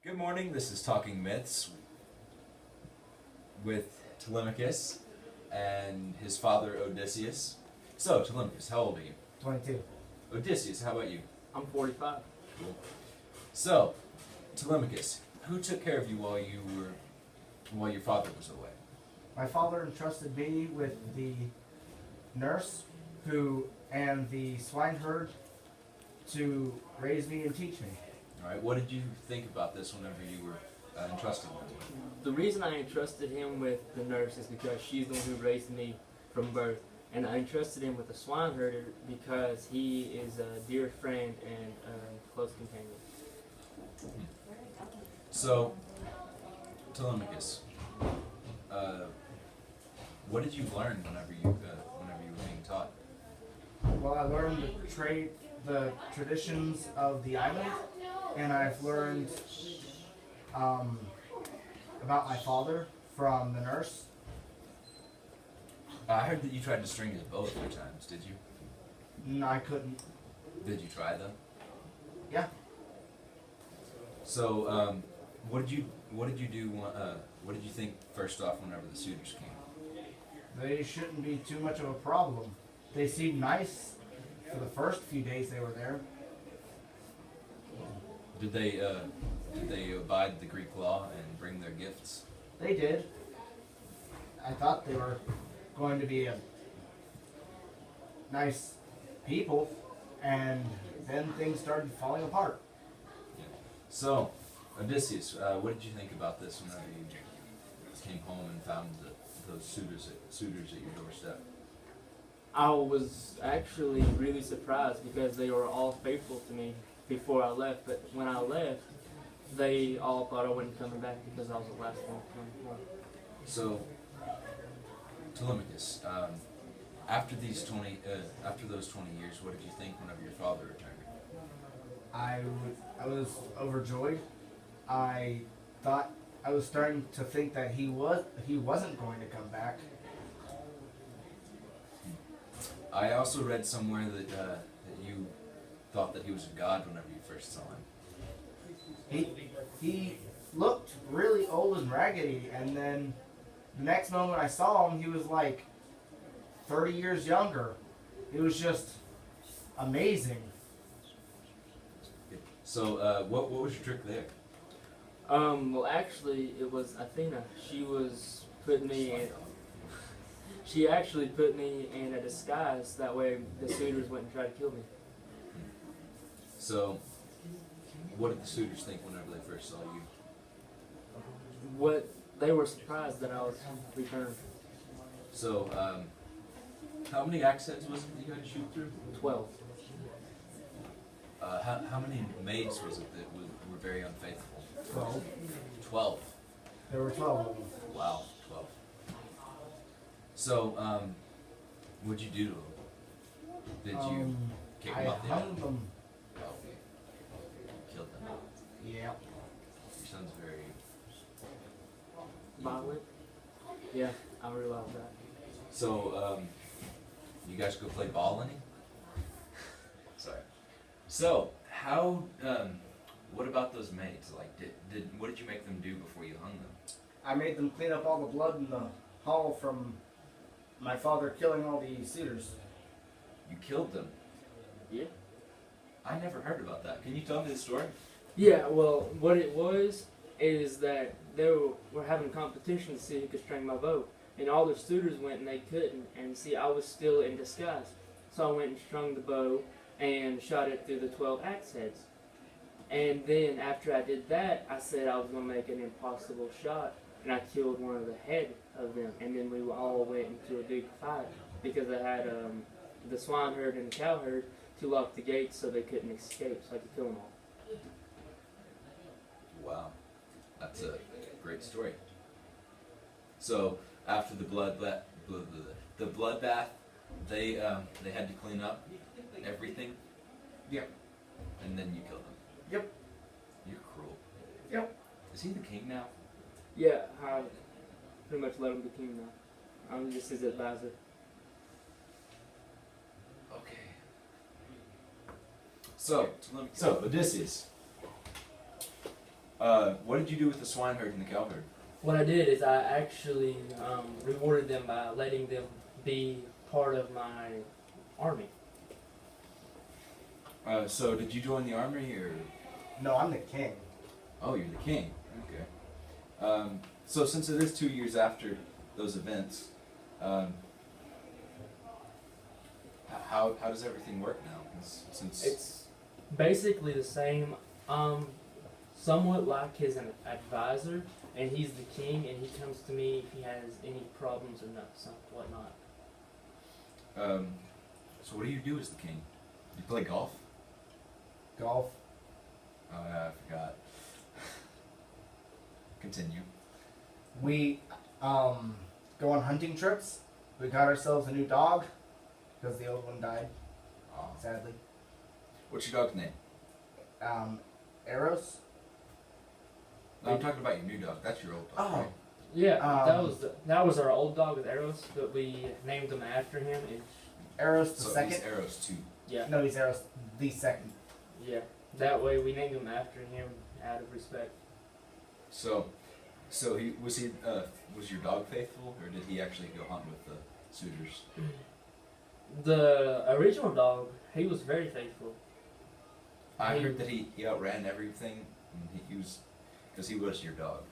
Good morning, this is Talking Myths with Telemachus and his father Odysseus. So, Telemachus, how old are you? 22. Odysseus, how about you? I'm 45. Cool. So, Telemachus, who took care of you while your father was away? My father entrusted me with the nurse and the swineherd to raise me and teach me. Alright, what did you think about this whenever you were entrusted with him? The reason I entrusted him with the nurse is because she's the one who raised me from birth. And I entrusted him with the swineherder because he is a dear friend and a close companion. So, Telemachus, what did you learn whenever you were being taught? Well, I learned the traditions of the island, and I've learned about my father from the nurse. I heard that you tried to string his bow a few times, did you? No, I couldn't. Did you try though? Yeah. So, what did you do? What did you think first off whenever the suitors came? They shouldn't be too much of a problem. They seemed nice for the first few days they were there. Did they abide the Greek law and bring their gifts? They did. I thought they were going to be a nice people, and then things started falling apart. Yeah. So, Odysseus, what did you think about this whenever you came home and found those suitors at your doorstep? I was actually really surprised because they were all faithful to me before I left. But when I left, they all thought I wasn't coming back because I was the last one to come home. So, Telemachus, after those 20 years, what did you think whenever your father returned? I was overjoyed. I thought I was starting to think that he wasn't going to come back. I also read somewhere that you thought that he was a god whenever you first saw him. He looked really old and raggedy, and then the next moment I saw him, he was like 30 years younger. It was just amazing. So, what was your trick there? Well, actually, it was Athena. She was putting me in. She actually put me in a disguise. That way, the suitors wouldn't try to kill me. So, what did the suitors think whenever they first saw you? They were surprised that I was returned. So, how many axe heads was it that you had to shoot through? 12. How many maids was it that were very unfaithful? 12. 12. There were 12 of them. Wow, 12. So, what'd you do to them? Did you kick I them off the hung island? them. Oh, okay. Killed them. Yeah. Your son's very... Violent? Yeah, I realized that. So, you guys go play ball any? Sorry. So, how, what about those maids? Like, what did you make them do before you hung them? I made them clean up all the blood in the hall from my father killing all the suitors. You killed them? Yeah. I never heard about that. Can you tell me the story? Yeah, well, what it was is that they were having competition to see who could string my bow. And all the suitors went and they couldn't. And see, I was still in disguise. So I went and strung the bow and shot it through the 12 axe heads. And then after I did that, I said I was going to make an impossible shot. And I killed one of the head of them. And then we all went into a big fight because I had the swineherd and the cowherd to lock the gates so they couldn't escape, so I could kill them all. Wow. That's a great story. So, after the bloodbath, they had to clean up everything? Yep. And then you killed them? Yep. You're cruel. Yep. Is he the king now? Yeah, I pretty much let him be king now. I'm just his advisor. Okay. So Odysseus, What did you do with the swine herd and the cow herd? What I did is I actually rewarded them by letting them be part of my army. So did you join the army or? No, I'm the king. Oh, you're the king. Okay. So since it is 2 years after those events, how does everything work now? Since It's basically the same, somewhat like his an advisor, and he's the king, and he comes to me if he has any problems or not, whatnot. So what do you do as the king? You play golf? Golf. Oh yeah, I forgot. Continue. We go on hunting trips. We got ourselves a new dog because the old one died, Oh. sadly. What's your dog's name? Eros. No, I'm talking about your new dog. That's your old dog. Oh. Right? Yeah, that was our old dog with Eros, but we named him after him. Eros the So second. he's Arrows too. Yeah, No, he's Eros the second. yeah. That way we named him after him out of respect. So he was your dog faithful, or did he actually go hunt with the suitors? The original dog, he was very faithful. I heard that he outran everything. And he was, because he was your dog.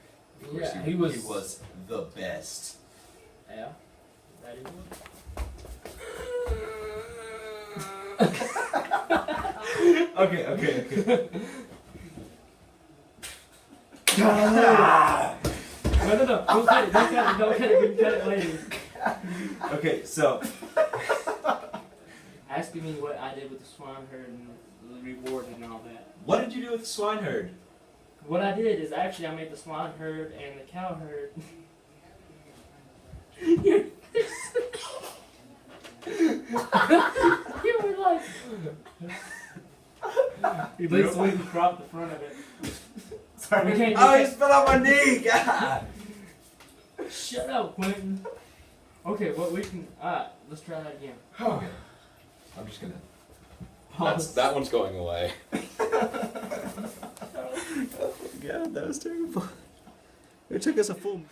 Of course, Yeah, he he was the best. Yeah, that he was. Okay. No, don't cut it, don't cut it, we can cut it later. Okay, so Asking me what I did with the swine herd and the reward and all that. what did you do with the swine herd? What I did is actually I made the swine herd and the cow herd. You were like, at least we can crop the front of it. Sorry. We can't Oh, do he spit on my knee! God! that. Shut up, Quinton. Okay, well we can. Alright, let's try that again. Okay. I'm just gonna. That one's going away. God, that was terrible. It took us a full.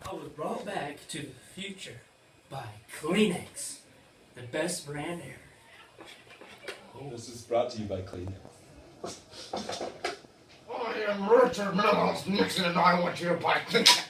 I was brought back to the future by Kleenex, the best brand ever. This is brought to you by Kleenex. I am Richard Mills Nixon, and I want you to buy Kleenex.